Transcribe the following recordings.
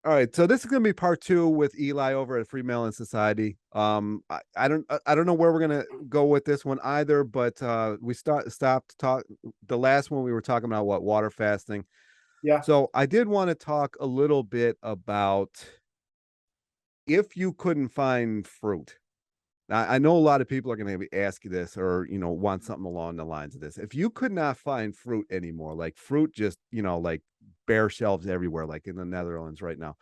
All right, so this is going to be part two with Eli over at FreeMelon Society. I don't know where we're gonna go with this one either, but we stopped talk the last one we were talking about what water fasting. Yeah. So I did want to talk a little bit about if you couldn't find fruit. Now, I know a lot of people are going to ask you this or, want something along the lines of this. If you could not find fruit anymore, like fruit just, like bare shelves everywhere, like in the Netherlands right now,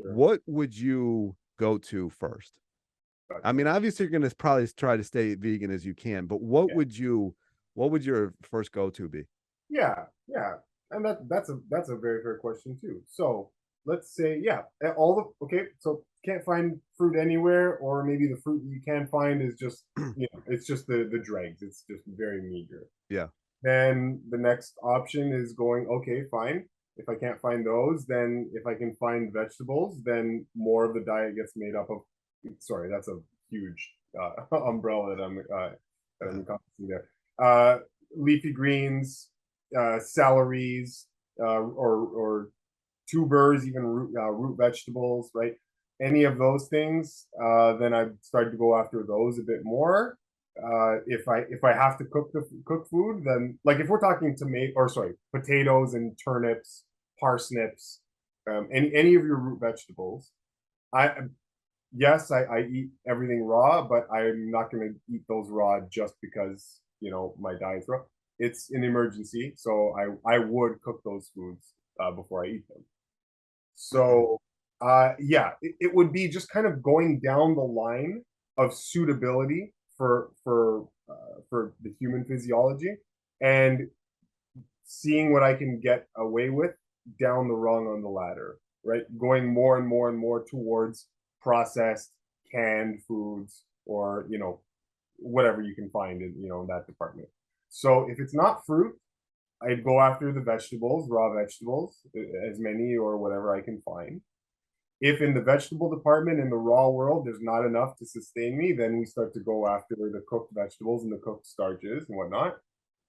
Sure. what would you go to first? I Gotcha. mean, obviously you're going to probably try to stay vegan as you can, but Yeah. what would your first go to be? Yeah. Yeah. And that's a very fair question too. So let's say, yeah, all the okay, so can't find fruit anywhere, or maybe the fruit you can find is just, it's just the dregs. It's just very meager. Yeah. Then the next option is going, okay, fine. If I can't find those, then if I can find vegetables, then more of the diet gets made up of. Sorry, that's a huge umbrella that I'm Yeah. encompassing there. Uh, Leafy greens, celeries, or tubers, even root vegetables, right? Any of those things, then I start to go after those a bit more. If I have to cook food, then like if we're talking potatoes and turnips, parsnips, any of your root vegetables, I yes, I eat everything raw, but I'm not going to eat those raw just because my diet's raw. It's an emergency, so I would cook those foods before I eat them. So, yeah, it would be just kind of going down the line of suitability for the human physiology, and seeing what I can get away with down the rung on the ladder, right? Going more and more and more towards processed, canned foods, or whatever you can find in that department. So if it's not fruit, I'd go after the vegetables, raw vegetables, as many or whatever I can find. If in the vegetable department in the raw world there's not enough to sustain me, then we start to go after the cooked vegetables and the cooked starches and whatnot.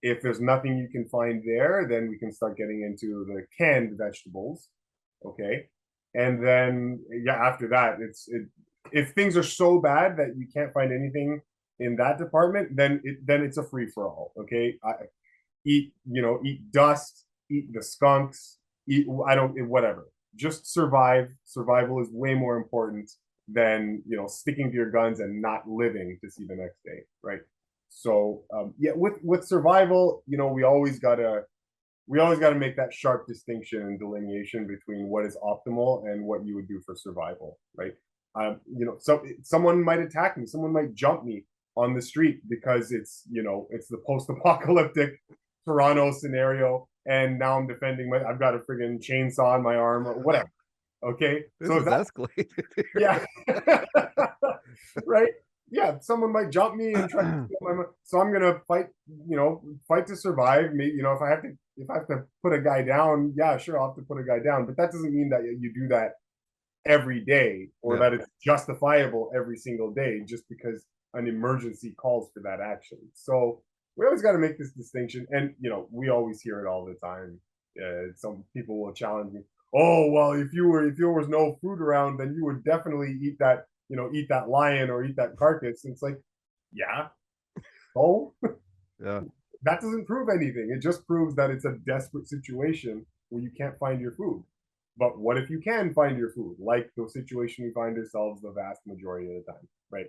If there's nothing you can find there, then we can start getting into the canned vegetables. Okay. And then yeah, after that, if things are so bad that you can't find anything in that department, then it's a free for all. Okay. Eat dust, eat the skunks, eat I don't whatever. Just survive. Survival is way more important than sticking to your guns and not living to see the next day, right? So yeah, with survival, we always gotta make that sharp distinction and delineation between what is optimal and what you would do for survival, right? So someone might attack me, someone might jump me on the street because it's the post-apocalyptic Toronto scenario, and now I'm defending I've got a friggin' chainsaw in my arm or whatever. Okay, This so is escalated. yeah, right. Yeah, someone might jump me and try to steal my money. So I'm gonna fight to survive. Maybe if I have to put a guy down, yeah, sure, I'll have to put a guy down. But that doesn't mean that you do that every day or Yeah. that it's justifiable every single day just because an emergency calls for that action. So we always got to make this distinction, and we always hear it all the time. Some people will challenge me. Oh well, if there was no food around, then you would definitely eat that lion or eat that carcass. And it's like, yeah, oh, Yeah. that doesn't prove anything. It just proves that it's a desperate situation where you can't find your food. But what if you can find your food? Like the situation we find ourselves the vast majority of the time, right?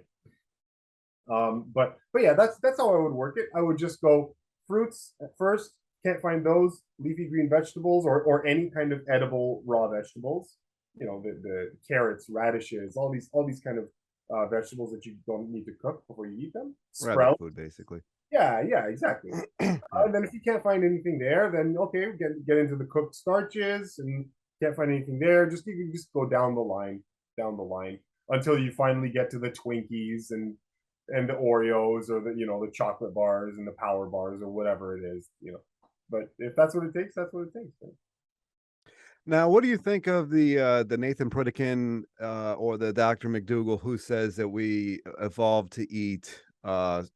But yeah, that's how I would work it. I would just go fruits at first. Can't find those leafy green vegetables or any kind of edible raw vegetables. The carrots, radishes, all these kind of vegetables that you don't need to cook before you eat them. Rabbit Sprouts. food, basically. Yeah, yeah, exactly. Yeah. And then if you can't find anything there, then okay, get into the cooked starches, and can't find anything there. You can just go down the line until you finally get to the Twinkies and the Oreos or the chocolate bars and the power bars or whatever it is. But if that's what it takes, that's what it takes. Now, what do you think of the Nathan Pritikin or the Dr. McDougall who says that we evolved to eat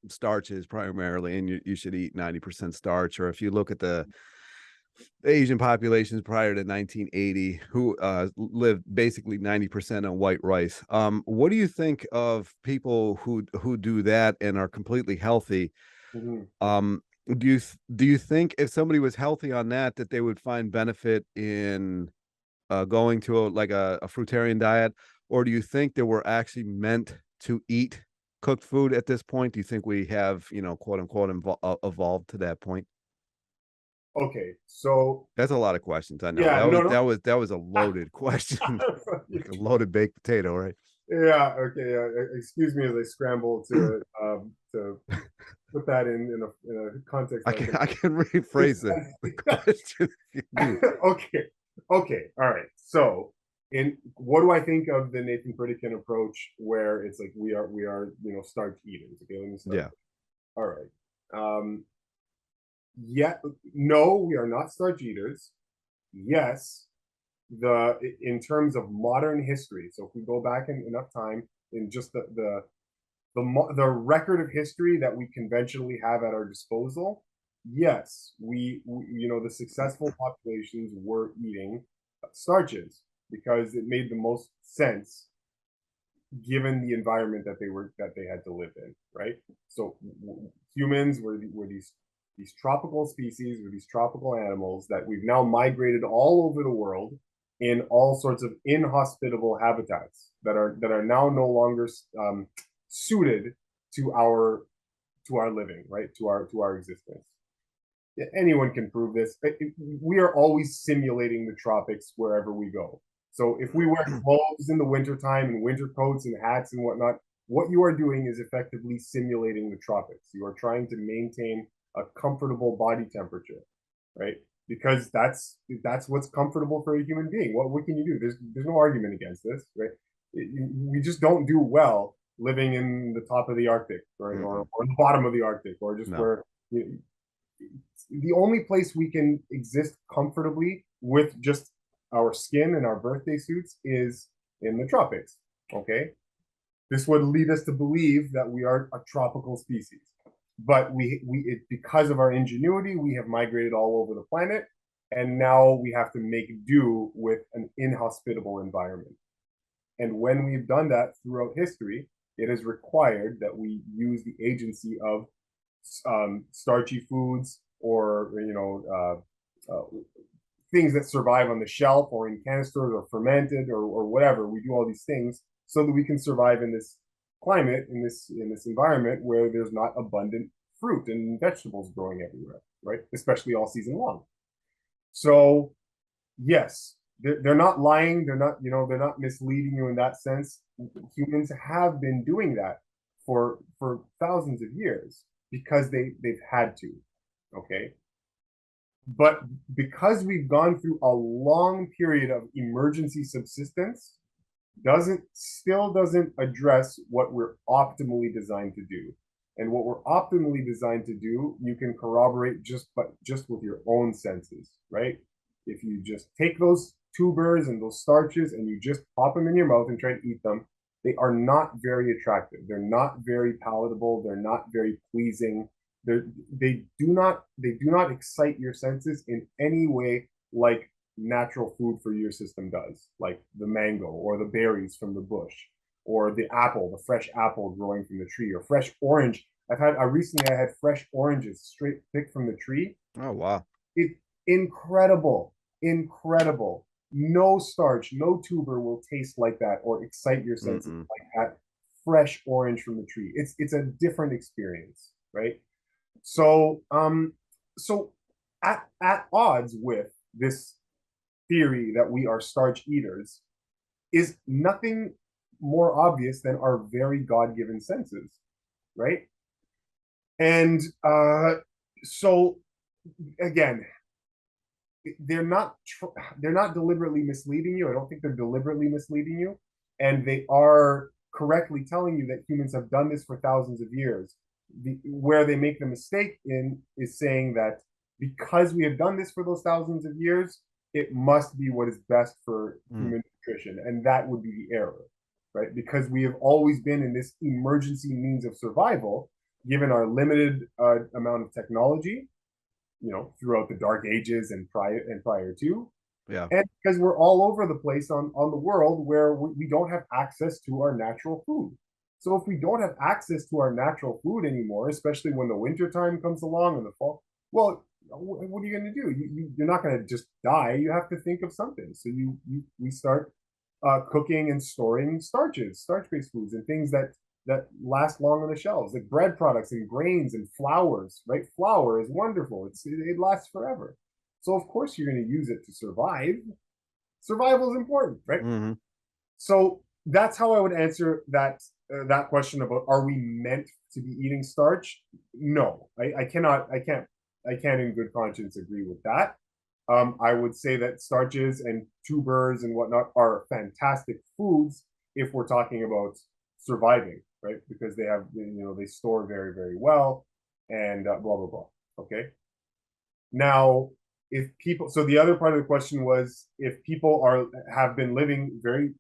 starches primarily, and you should eat 90% starch? Or if you look at the Asian populations prior to 1980 who lived basically 90% on white rice. What do you think of people who do that and are completely healthy? Mhm. Um, do you think if somebody was healthy on that, that they would find benefit in going to a fruitarian diet, or do you think that we're actually meant to eat cooked food at this point? Do you think we have, quote unquote, evolved to that point? Okay, so That's a lot of questions. I know yeah, that no, was no. that was that was a loaded question, like a loaded baked potato, right? Yeah, okay. Excuse me as I scramble to put that in a context I that I can can I can rephrase the question if you need. okay. Okay. All right. So in what do I think of the Nathan Pritikin approach where it's like we are starch eaters? Okay, let me start. Yeah, All right. Yeah, no, we are not starch eaters. Yes, the in terms of modern history. So if we go back in enough time in just the record of history that we conventionally have at our disposal, yes, the successful populations were eating starches because it made the most sense given the environment that they had to live in, right? So humans were these tropical species, were these tropical animals that we've now migrated all over the world in all sorts of inhospitable habitats that are now no longer suited to our living, right? To our existence. Anyone can prove this. We are always simulating the tropics wherever we go. So if we wear clothes in the wintertime and winter coats and hats and whatnot, what you are doing is effectively simulating the tropics. You are trying to maintain a comfortable body temperature, right? Because that's what's comfortable for a human being. What can you do? There's no argument against this, right? We just don't do well living in the top of the Arctic, right, or the bottom of the Arctic, or just no. where the only place we can exist comfortably with just our skin and our birthday suits is in the tropics. Okay. This would lead us to believe that we are a tropical species. But because of our ingenuity, we have migrated all over the planet. And now we have to make do with an inhospitable environment. And when we've done that throughout history, it is required that we use the agency of starchy foods or things that survive on the shelf or in canisters or fermented or whatever. We do all these things so that we can survive in this climate, in this environment where there's not abundant fruit and vegetables growing everywhere, right? Especially all season long. So yes, they're not lying. They're not misleading you in that sense. Humans have been doing that for thousands of years because they've had to. Okay, but because we've gone through a long period of emergency subsistence, doesn't address what we're optimally designed to do. And what we're optimally designed to do, you can corroborate just with your own senses, right? If you just take those tubers and those starches and you just pop them in your mouth and try to eat them, they are not very attractive. They're not very palatable. They're not very pleasing. They do not excite your senses in any way like natural food for your system does, like the mango or the berries from the bush, or the apple, the fresh apple growing from the tree, or fresh orange. I recently had fresh oranges straight picked from the tree. Oh wow. It incredible, incredible. No starch, no tuber will taste like that or excite your senses Mm-mm. like that. Fresh orange from the tree. It's a different experience, right? So so at odds with this theory that we are starch eaters is nothing more obvious than our very God-given senses, right? And so again, they're not they're not deliberately misleading you. I don't think they're deliberately misleading you, and they are correctly telling you that humans have done this for thousands of years. Where they make the mistake in is saying that because we have done this for those thousands of years, it must be what is best for Mm. human nutrition, and that would be the error, right? Because we have always been in this emergency means of survival, given our limited amount of technology. throughout the dark ages and prior to, Yeah. and because we're all over the place on the world where we don't have access to our natural food. So if we don't have access to our natural food anymore, especially when the winter time comes along and the fall, well, what are you going to do? You're not going to just die. You have to think of something. So we start cooking and storing starch-based foods, and things that last long on the shelves, like bread products and grains and flours. Right? Flour is wonderful. It lasts forever. So of course you're going to use it to survive. Survival is important, right? Mm-hmm. So that's how I would answer that question about, are we meant to be eating starch? No, I cannot. I can't in good conscience agree with that. I would say that starches and tubers and whatnot are fantastic foods if we're talking about surviving, right? Because they have, they store very, very well, and blah blah blah. Okay. Now, if people, so the other part of the question was, if people have been living very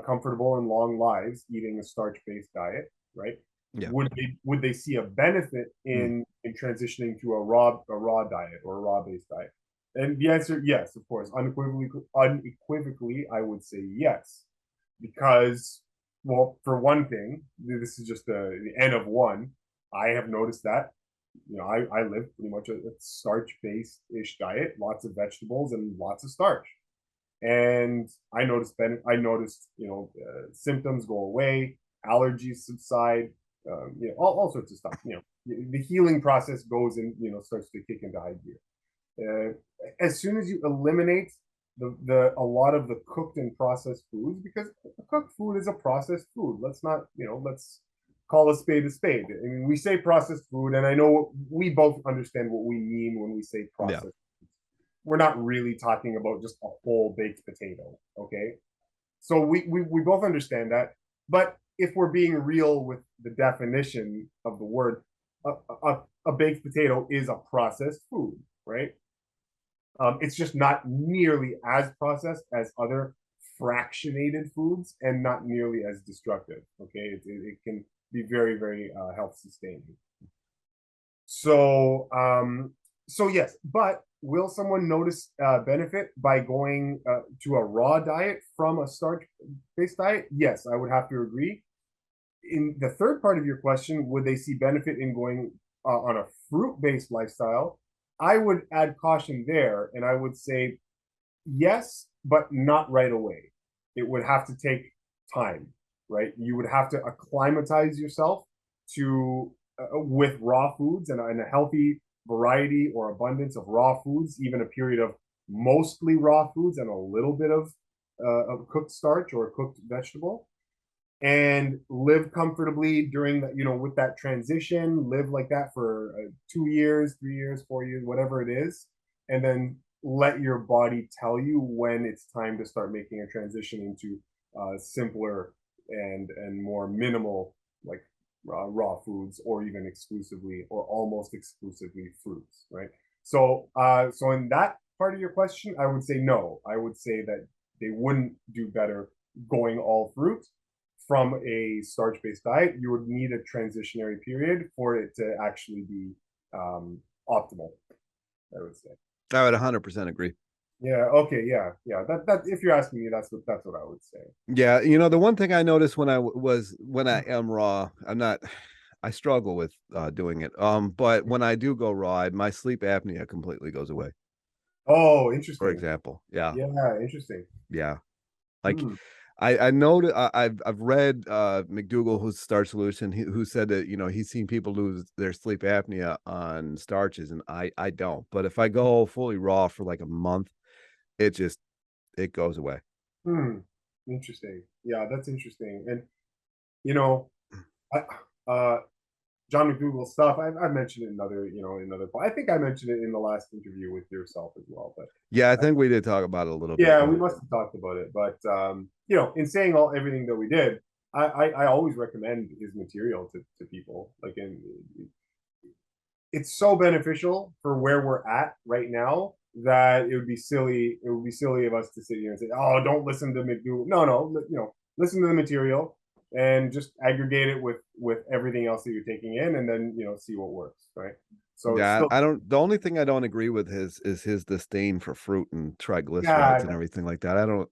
comfortable and long lives eating a starch-based diet, right? Yeah. Would they see a benefit in transitioning to a raw diet or a raw-based diet? And the answer, yes, of course, unequivocally, I would say yes, because, well, for one thing, this is just the N of one. I have noticed that I live pretty much a starch-based ish diet, lots of vegetables and lots of starch. And I noticed, symptoms go away, allergies subside, all sorts of stuff. The healing process goes in, starts to kick into high gear. As soon as you eliminate a lot of the cooked and processed foods, because cooked food is a processed food. Let's call a spade a spade. I mean, we say processed food, and I know we both understand what we mean when we say Yeah. processed. We're not really talking about just a whole baked potato, okay? So we both understand that. But if we're being real with the definition of the word, a baked potato is a processed food, right? It's just not nearly as processed as other fractionated foods, and not nearly as destructive. Okay, it can be very, very health sustaining. So yes, but will someone notice benefit by going to a raw diet from a starch-based diet? Yes, I would have to agree. In the third part of your question, would they see benefit in going on a fruit-based lifestyle? I would add caution there, and I would say yes, but not right away. It would have to take time, right? You would have to acclimatize yourself to with raw foods, and a healthy variety or abundance of raw foods, even a period of mostly raw foods and a little bit of cooked starch or cooked vegetable, and live comfortably during that, with that transition. Live like that for 2 years, 3 years, 4 years, whatever it is, and then let your body tell you when it's time to start making a transition into simpler and more minimal, like raw foods, or even exclusively or almost exclusively fruits, right? So in that part of your question, I would say no. I would say that they wouldn't do better going all fruit from a starch-based diet. You would need a transitionary period for it to actually be optimal, I would say. I would 100% agree. Yeah. Okay. Yeah. Yeah. That if you're asking me, that's what I would say. Yeah, the one thing I noticed when I am raw, I struggle with doing it. But when I do go raw, my sleep apnea completely goes away. Oh, For interesting. example, yeah, Yeah. Interesting. yeah. Like Hmm. I know I've read McDougall, who's Starch Solution, who said that he's seen people lose their sleep apnea on starches, and I don't. But if I go fully raw for like a month, it goes away. Hmm. Interesting. Yeah, that's interesting. And you know, I, John McDougall stuff. I've mentioned it in other. I think I mentioned it in the last interview with yourself as well. But Yeah, I think we did talk about it a little bit. yeah, we must have talked about it. But in saying everything that we did, I always recommend his material to people. It's so beneficial for where we're at right now that it would be silly. It would be silly of us to sit here and say, "Oh, don't listen to McDougall." No. Listen to the material and just aggregate it with everything else that you're taking in, and then see what works, right? So it's Yeah, still, I don't. The only thing I don't agree with is his disdain for fruit and triglycerides yeah, and everything like that. I don't.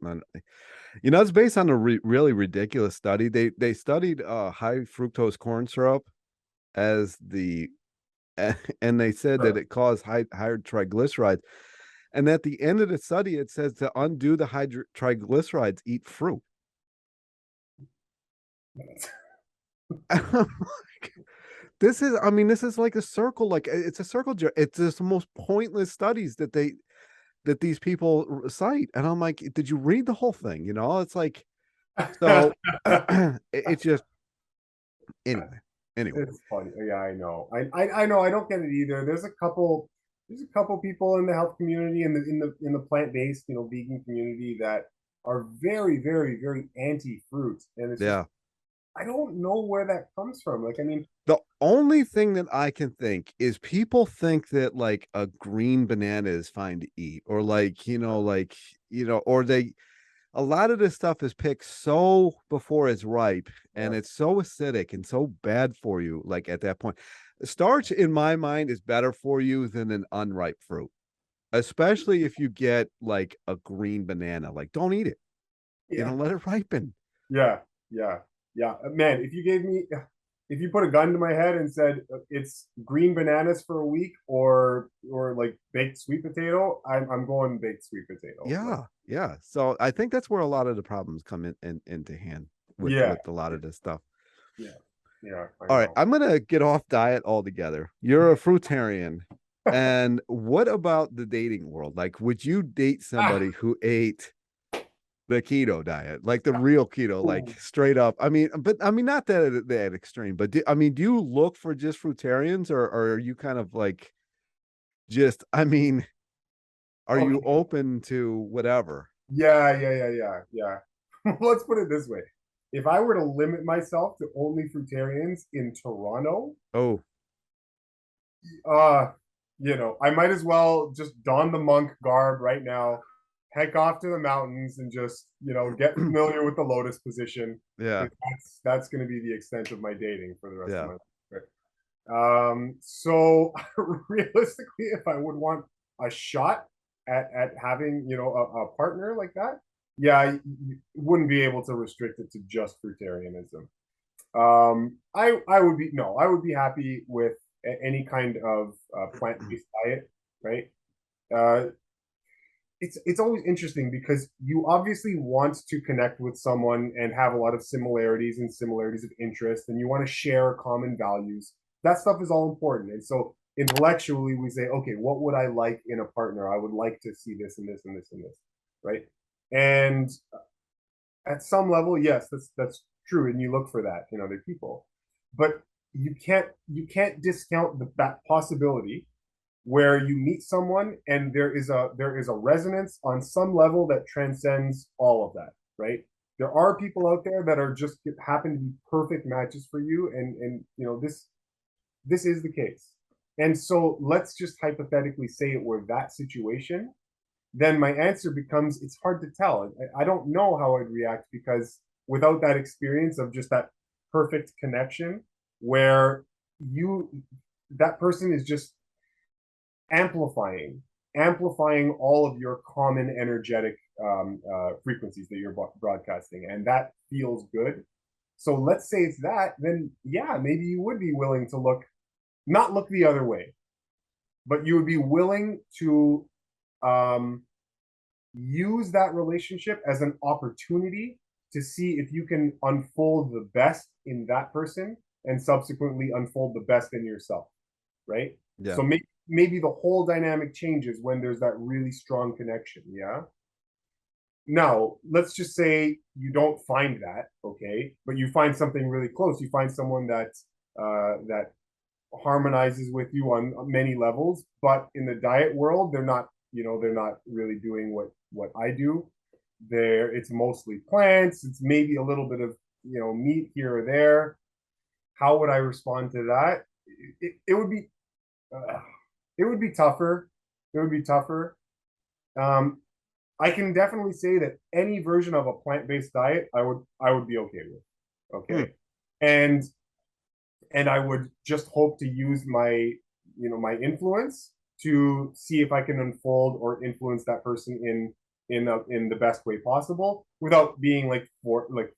You know, it's based on a really ridiculous study. They studied high fructose corn syrup as the, and they said that it caused higher triglycerides. And at the end of the study, it says to undo the high triglycerides, eat fruit. This is, I mean, this is like a circle, like it's a circle. It's just the most pointless studies that these people cite. And I'm like, did you read the whole thing? You know, it's like, so it's just, anyway. it's funny. Yeah, I know. I know. I don't get it either. There's a couple people in the health community, in the plant-based, vegan community, that are very, very, very anti-fruit. And it's just, Yeah. I don't know where that comes from. Like, I mean, The only thing that I can think is people think that like a green banana is fine to eat, or like, or a lot of this stuff is picked so before it's ripe and yeah, it's so acidic and so bad for you. Like at that point, starch in my mind is better for you than an unripe fruit, especially if you get like a green banana. Like, don't eat it, yeah, let it ripen. yeah, yeah, yeah. Man, if you put a gun to my head and said it's green bananas for a week, or like baked sweet potato, I'm going baked sweet potato. Like, Yeah, yeah. So I think that's where a lot of the problems come into hand yeah, with a lot of this stuff. yeah, yeah. I All right, know. I'm gonna get off diet altogether. You're a fruitarian. And what about the dating world? Like, would you date Ah, somebody who ate the keto diet, like the real keto, like ooh. straight up? I mean, but I mean, not that extreme, but I mean, do you look for just fruitarians, or are you kind of like just, I mean, are you Okay. open to whatever? Yeah, yeah, yeah, yeah, yeah. Let's put it this way. If I were to limit myself to only fruitarians in Toronto, Oh, uh, I might as well just don the monk garb right now, heck off to the mountains, and just, get familiar with the lotus position, yeah, because that's going to be the extent of my dating for the rest of yeah. my life. So realistically, if I would want a shot at having, a partner like that, yeah, you wouldn't be able to restrict it to just fruitarianism. I would be no, I would be happy with any kind of plant-based diet, right? Uh, it's always interesting because you obviously want to connect with someone and have a lot of similarities of interest, and you want to share common values. That stuff is all important. And so intellectually we say, okay, what would I like in a partner? I would like to see this and this and this and this, right? And at some level, yes, that's true, and you look for that in other people. But you can't discount that possibility where you meet someone and there is a resonance on some level that transcends all of that, right? There are people out there that are just happen to be perfect matches for you, and this is the case. And so let's just hypothetically say it were that situation, then my answer becomes it's hard to tell. I don't know how I'd react, because without that experience of just that perfect connection where you that person is just amplifying amplifying all of your common energetic frequencies that you're broadcasting, and that feels good. So let's say it's that, then yeah, maybe you would be willing to not look the other way, but you would be willing to um, use that relationship as an opportunity to see if you can unfold the best in that person and subsequently unfold the best in yourself, right? Yeah. So maybe the whole dynamic changes when there's that really strong connection. Yeah. Now, let's just say you don't find that, okay, but you find something really close. You find someone that harmonizes with you on many levels, but in the diet world, they're not really doing what I do. It's mostly plants. It's maybe a little bit of meat here or there. How would I respond to that? It would be uh, it would be tougher. It would be tougher. Um, I can definitely say that any version of a plant-based diet, I would be okay with. Hmm. Okay, and I would just hope to use my my influence to see if I can unfold or influence that person in the best way possible without being like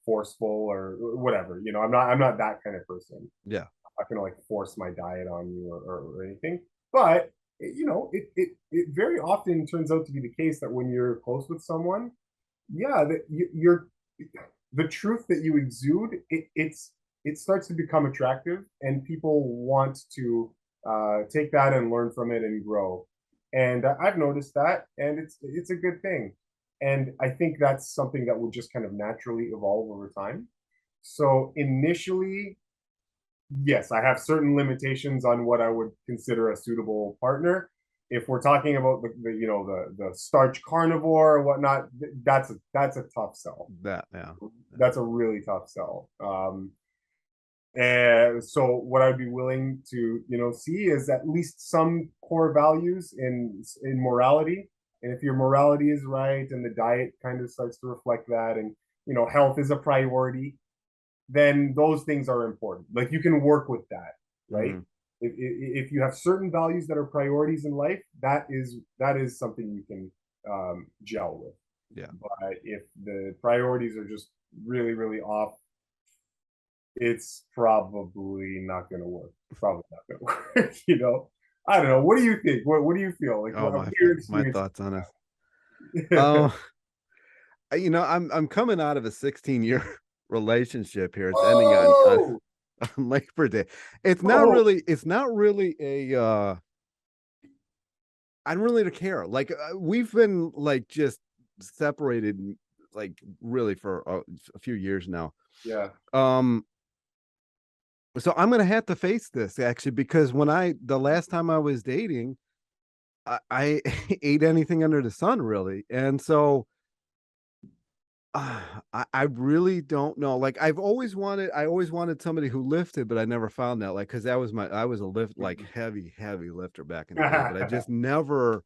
forceful or whatever. I'm not that kind of person. Yeah. I'm not gonna like force my diet on you or anything. But it very often turns out to be the case that when you're close with someone, yeah, that you're the truth that you exude, it starts to become attractive, and people want to take that and learn from it and grow. And I've noticed that, and it's a good thing. And I think that's something that will just kind of naturally evolve over time. So initially, yes, I have certain limitations on what I would consider a suitable partner. If we're talking about the starch carnivore or whatnot, that's a tough sell. Yeah. That's a really tough sell. And so what I'd be willing to see is at least some core values in morality. And if your morality is right and the diet kind of starts to reflect that, and health is a priority, then those things are important. Like you can work with that, right? If you have certain values that are priorities in life, that is something you can gel with. Yeah. But if the priorities are just really, really off, it's probably not going to work. Probably not going to work. I don't know. What do you think? What do you feel like? My thoughts on it. I'm coming out of a 16-year relationship here. It's ending on Labor Day. It's not really a I don't really care. Like we've been like just separated like really for a few years now. Yeah. So I'm gonna have to face this actually, because the last time I was dating, I ate anything under the sun really, and so I really don't know. Like I always wanted somebody who lifted, but I never found that. Like because I was a heavy lifter back in the day, but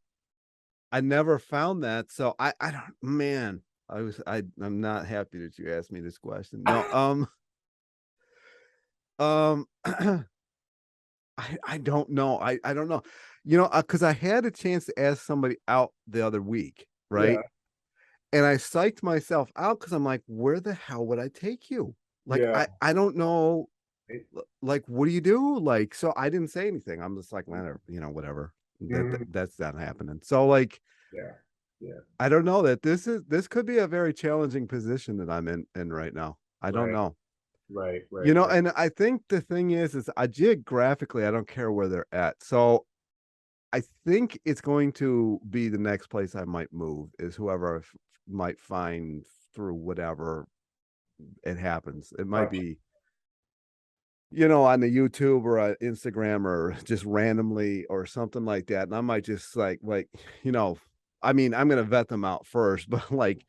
I never found that. So I don't, man. I'm not happy that you asked me this question. No, I don't know. I don't know. Because I had a chance to ask somebody out the other week, right? Yeah. And I psyched myself out because I'm like, where the hell would I take you? Like, Yeah. I don't know. Like, what do you do? Like, so I didn't say anything. I'm just like, whatever. That's not happening. So like, Yeah. Yeah. I don't know that this could be a very challenging position that I'm in right now. I don't know. Right. And I think the thing is I geographically, I don't care where they're at. So I think it's going to be the next place I might move is whoever I might find through whatever it happens. It might be, on the YouTube or Instagram or just randomly or something like that. And I might just I mean, I'm going to vet them out first, but like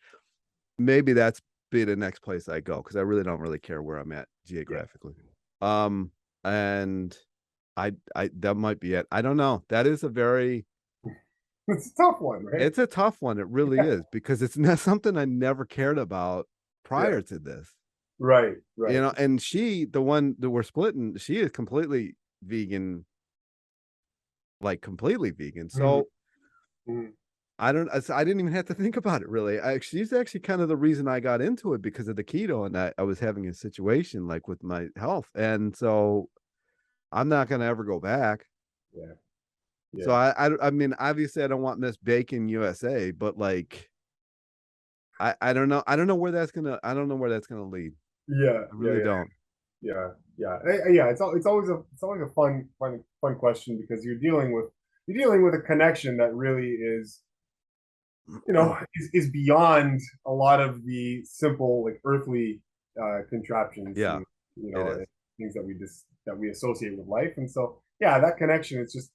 maybe that's be the next place I go because I really don't really care where I'm at geographically. Yeah. And I that might be it. I don't know. That is it's a tough one, right? It's a tough one. It really is because it's not something I never cared about prior to this. Right. And the one that we're splitting, she is completely vegan, like completely vegan. So I didn't even have to think about it really. She's actually kind of the reason I got into it because of the keto, and I was having a situation like with my health. And so I'm not going to ever go back. Yeah. So I mean, obviously I don't want Miss Bacon USA, but like, I don't know. I don't know where that's going to lead. Yeah. I really don't. Yeah. It's always a fun question because you're dealing with a connection that really is is beyond a lot of the simple like earthly contraptions. Yeah. And, things that we associate with life. And so that connection is just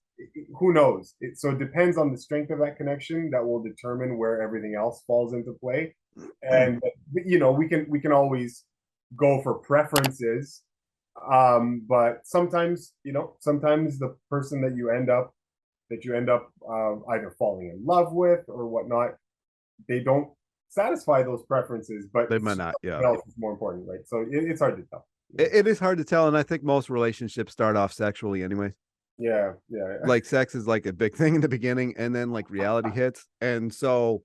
who knows. So it depends on the strength of that connection that will determine where everything else falls into play. And we can always go for preferences, but sometimes the person that you end up either falling in love with or whatnot, they don't satisfy those preferences, but they might not. Yeah, else is more important, right? So it's hard to tell. It is hard to tell, and I think most relationships start off sexually, anyways. Yeah, yeah, Like sex is like a big thing in the beginning, and then like reality hits. And so,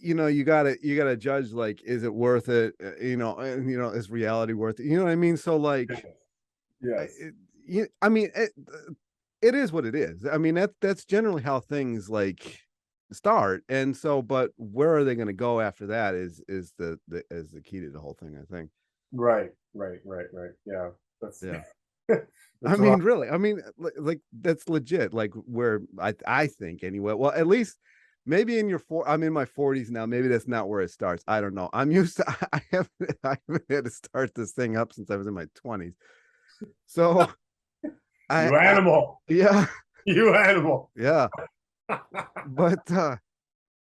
you gotta judge, like, is it worth it? Is reality worth it? You know what I mean? So yeah. like, Yes. I mean, it is what it is. I mean, that's generally how things like start. And so, but where are they going to go after that is the key to the whole thing, I think. Right, right, right, right. Yeah. That's Yeah. I that's a lot. mean, really, I mean, like that's legit. Like where I think anyway. Well, at least maybe I'm in my 40s now. Maybe that's not where it starts. I don't know. I'm used to. I haven't had to start this thing up since I was in my 20s. So You I animal. yeah, You animal. yeah. But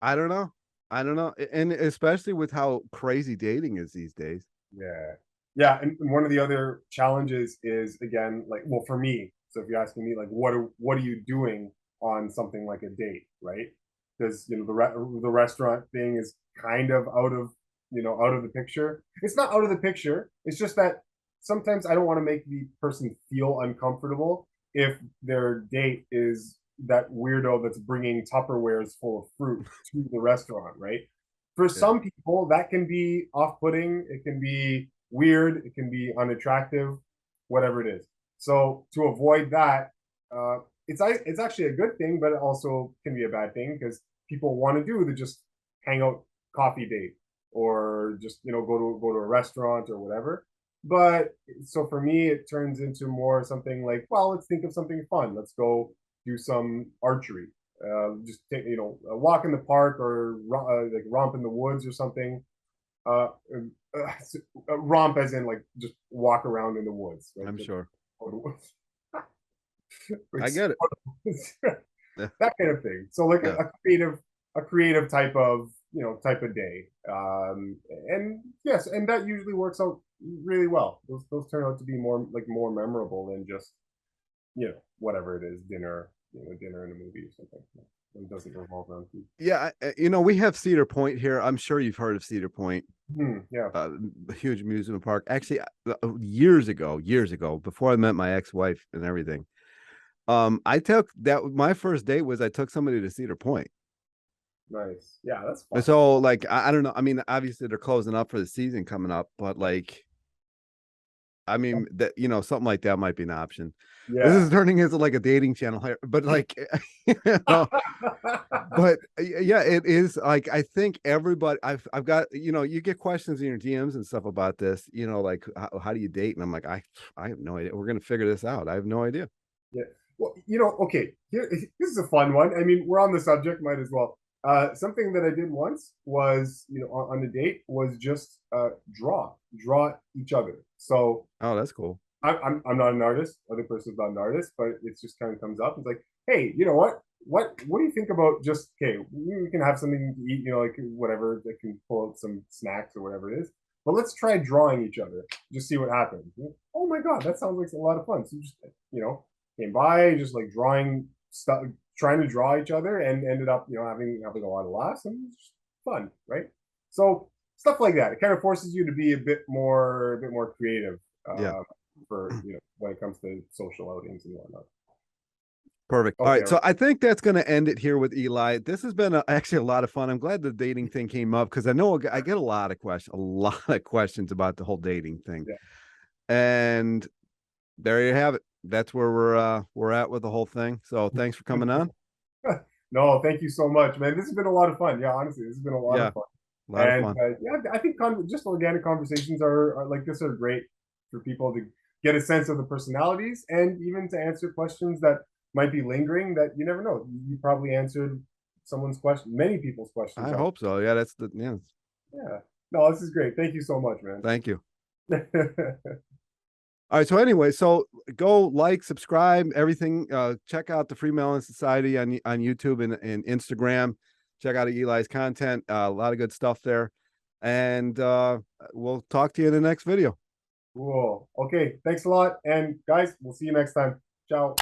I don't know. I don't know. And especially with how crazy dating is these days. Yeah. Yeah. And one of the other challenges is again, like, well, for me, so if you're asking me, like, what are you doing on something like a date, right? Because the restaurant thing is kind of out of the picture. It's not out of the picture. It's just that sometimes I don't want to make the person feel uncomfortable if their date is that weirdo that's bringing Tupperwares full of fruit to the restaurant, right? For Yeah. some people, that can be off-putting. It can be weird. It can be unattractive, whatever it is. So to avoid that, it's actually a good thing, but it also can be a bad thing because people want to do the just hang out coffee date or just go to a restaurant or whatever. But so for me, it turns into more something like, well, let's think of something fun. Let's go do some archery, just take a walk in the park or like romp in the woods or something. Uh, Romp as in like just walk around in the woods, right? I'm sure. I get it. Yeah. That kind of thing. So like Yeah. a creative type of day. And yes, and that usually works out really well. Those turn out to be more memorable than just whatever it is, dinner and a movie or something. It doesn't revolve around food. Yeah. We have Cedar Point here. I'm sure you've heard of Cedar Point. Yeah. A huge amusement park. Actually, years ago, before I met my ex-wife and everything, I took that my first date was I took somebody to Cedar Point. Nice. Yeah, that's And fun. so like I don't know. I mean, obviously they're closing up for the season coming up, but like I mean that something like that might be an option. This Yeah. is turning into like a dating channel here, but like you know, but yeah, it is like I think everybody I've got you get questions in your DMs and stuff about this, like how do you date? And I'm like I have no idea. We're gonna figure this out. I have no idea. Yeah. Well, okay. This is a fun one. I mean, we're on the subject, might as well. Something that I did once was, on a date was just draw each other. So Oh, that's cool. I'm not an artist. Other person's not an artist, but it just kind of comes up. It's like, hey, you know what? What do you think about just okay? We can have something to eat, like whatever that can pull out some snacks or whatever it is. But let's try drawing each other. Just see what happens. Oh my god, that sounds like a lot of fun. So just came by, just like drawing stuff, trying to draw each other, and ended up having a lot of laughs and just fun, right? So stuff like that. It kind of forces you to be a bit more creative. Yeah. For when it comes to social outings and whatnot. Perfect. All Okay. right. So I think that's going to end it here with Eli. This has been actually a lot of fun. I'm glad the dating thing came up because I know I get a lot of questions about the whole dating thing. Yeah. And there you have it. That's where we're at with the whole thing. So thanks for coming on. No, thank you so much, man. This has been a lot of fun. Yeah, honestly, this has been a lot Yeah, of fun. a lot of And fun. yeah, I think just organic conversations are like this are great for people to get a sense of the personalities and even to answer questions that might be lingering that you never know. You probably answered someone's question, many people's questions I out. hope so. Yeah, that's the yeah. Yeah. No, this is great. Thank you so much, man. Thank you. All right. So anyway, so go like, subscribe, everything. Check out the FreeMelon Society on YouTube and Instagram. Check out Eli's content. A lot of good stuff there. And we'll talk to you in the next video. Cool. Okay. Thanks a lot. And guys, we'll see you next time. Ciao.